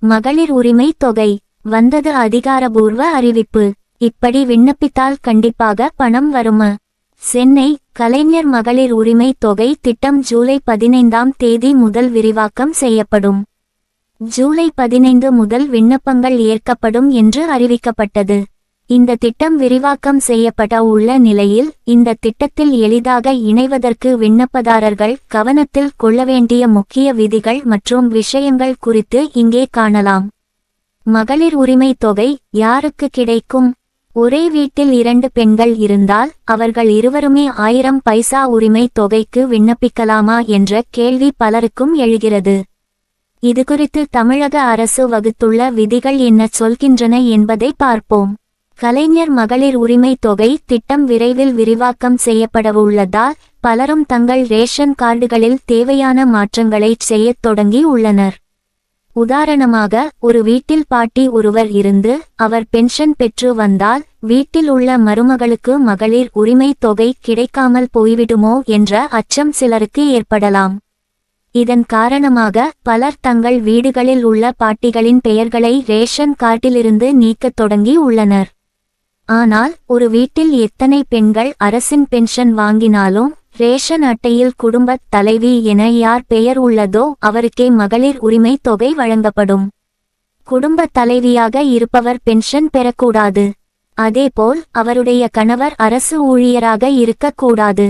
மகளிர் உரிமை தொகை வந்தது அதிகாரபூர்வ அறிவிப்பு. இப்படி விண்ணப்பித்தால் கண்டிப்பாக பணம் வருமா? சென்னை கலைஞர் மகளிர் உரிமை தொகை திட்டம் ஜூலை 15ஆம் தேதி முதல் விரிவாக்கம் செய்யப்படும். ஜூலை 15 முதல் விண்ணப்பங்கள் ஏற்கப்படும் என்று அறிவிக்கப்பட்டது. இந்த திட்டம் விரிவாக்கம் செய்யப்பட உள்ள நிலையில் இந்த திட்டத்தில் எளிதாக இணைவதற்கு விண்ணப்பதாரர்கள் கவனத்தில் கொள்ள வேண்டிய முக்கிய விதிகள் மற்றும் விஷயங்கள் குறித்து இங்கே காணலாம். மகளிர் உரிமை தொகை யாருக்கு கிடைக்கும்? ஒரே வீட்டில் 2 பெண்கள் இருந்தால் அவர்கள் இருவருமே 1000 பைசா உரிமை தொகைக்கு விண்ணப்பிக்கலாமா என்ற கேள்வி பலருக்கும் எழுகிறது. இதுகுறித்து தமிழக அரசு வகுத்துள்ள விதிகள் என்ன சொல்கின்றன என்பதை பார்ப்போம். கலைஞர் மகளிர் உரிமை தொகை திட்டம் விரைவில் விரிவாக்கம் செய்யப்படவுள்ளதால் பலரும் தங்கள் ரேஷன் கார்டுகளில் தேவையான மாற்றங்களை செய்யத் தொடங்கி உள்ளனர். உதாரணமாக, ஒரு வீட்டில் பாட்டி ஒருவர் இருந்து அவர் பென்ஷன் பெற்று வந்தால் வீட்டில் உள்ள மருமகளுக்கு மகளிர் உரிமை தொகை கிடைக்காமல் போய்விடுமோ என்ற அச்சம் சிலருக்கு ஏற்படலாம். இதன் காரணமாக பலர் தங்கள் வீடுகளில் உள்ள பாட்டிகளின் பெயர்களை ரேஷன் கார்டிலிருந்து நீக்கத் தொடங்கி உள்ளனர். ஆனால் ஒரு வீட்டில் எத்தனை பெண்கள் அரசின் பென்ஷன் வாங்கினாலும் ரேஷன் அட்டையில் குடும்பத் தலைவி என யார் பெயர் உள்ளதோ அவருக்கே மகளிர் உரிமை தொகை வழங்கப்படும். குடும்பத் தலைவியாக இருப்பவர் பென்ஷன் பெறக்கூடாது. அதேபோல் அவருடைய கணவர் அரசு ஊழியராக இருக்கக்கூடாது.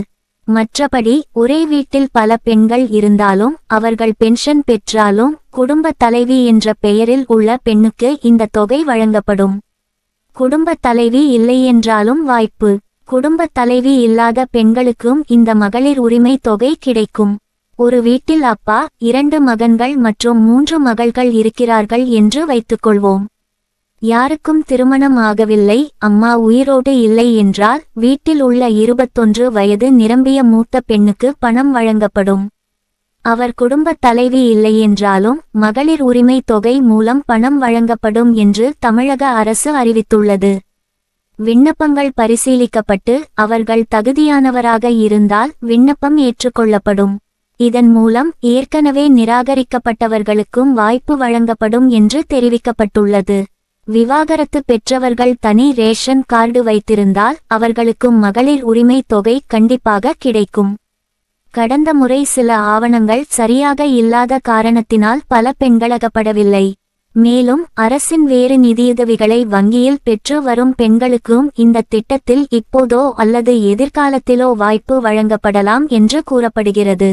மற்றபடி ஒரே வீட்டில் பல பெண்கள் இருந்தாலும் அவர்கள் பென்ஷன் பெற்றாலும் குடும்பத் தலைவி என்ற பெயரில் உள்ள பெண்ணுக்கு இந்த தொகை வழங்கப்படும். குடும்பத் தலைவி இல்லையென்றாலும் வாய்ப்பு. குடும்பத் தலைவி இல்லாத பெண்களுக்கும் இந்த மகளிர் உரிமை தொகை கிடைக்கும். ஒரு வீட்டில் அப்பா, 2 மகன்கள் மற்றும் 3 மகள்கள் இருக்கிறார்கள் என்று வைத்துக்கொள்வோம். யாருக்கும் திருமணம் ஆகவில்லை, அம்மா உயிரோடு இல்லை என்றால் வீட்டில் உள்ள 21 வயது நிரம்பிய மூத்த பெண்ணுக்கு பணம் வழங்கப்படும். அவர் குடும்பத் தலைவி இல்லையென்றாலும் மகளிர் உரிமை தொகை மூலம் பணம் வழங்கப்படும் என்று தமிழக அரசு அறிவித்துள்ளது. விண்ணப்பங்கள் பரிசீலிக்கப்பட்டு அவர்கள் தகுதியானவராக இருந்தால் விண்ணப்பம் ஏற்றுக்கொள்ளப்படும். இதன் மூலம் ஏற்கனவே நிராகரிக்கப்பட்டவர்களுக்கும் வாய்ப்பு வழங்கப்படும் என்று தெரிவிக்கப்பட்டுள்ளது. விவாகரத்து பெற்றவர்கள் தனி ரேஷன் கார்டு வைத்திருந்தால் அவர்களுக்கும் மகளிர் உரிமை தொகை கண்டிப்பாக கிடைக்கும். கடந்த முறை சில ஆவணங்கள் சரியாக இல்லாத காரணத்தினால் பல பெண்களகப்படவில்லை. மேலும் அரசின் வேறு நிதியுதவிகளை வங்கியில் பெற்று வரும் பெண்களுக்கும் இந்த திட்டத்தில் இப்போதோ அல்லது எதிர்காலத்திலோ வாய்ப்பு வழங்கப்படலாம் என்று கூறப்படுகிறது.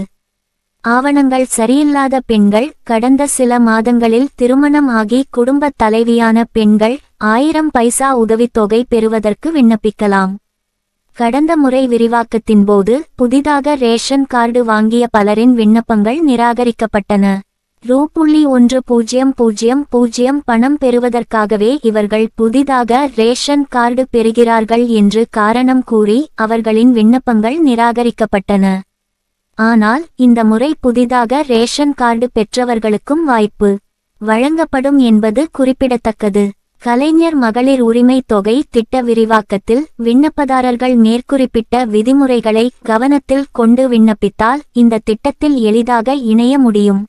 ஆவணங்கள் சரியில்லாத பெண்கள் கடந்த சில மாதங்களில் திருமணம் ஆகி குடும்பத் தலைவியான பெண்கள் 1000 பைசா உதவித்தொகை பெறுவதற்கு விண்ணப்பிக்கலாம். கடந்த முறை விரிவாக்கத்தின் போது புதிதாக ரேஷன் கார்டு வாங்கிய பலரின் விண்ணப்பங்கள் நிராகரிக்கப்பட்டன. ரூ.1000 பணம் பெறுவதற்காகவே இவர்கள் புதிதாக ரேஷன் கார்டு பெறுகிறார்கள் என்று காரணம் கூறி அவர்களின் விண்ணப்பங்கள் நிராகரிக்கப்பட்டன. ஆனால் இந்த முறை புதிதாக ரேஷன் கார்டு பெற்றவர்களுக்கும் வாய்ப்பு வழங்கப்படும் என்பது குறிப்பிடத்தக்கது. கலைஞர் மகளிர் உரிமை தொகை திட்ட விரிவாக்கத்தில் விண்ணப்பதாரர்கள் மேற்குறிப்பிட்ட விதிமுறைகளை கவனத்தில் கொண்டு விண்ணப்பித்தால் இந்த திட்டத்தில் எளிதாக இணைய முடியும்.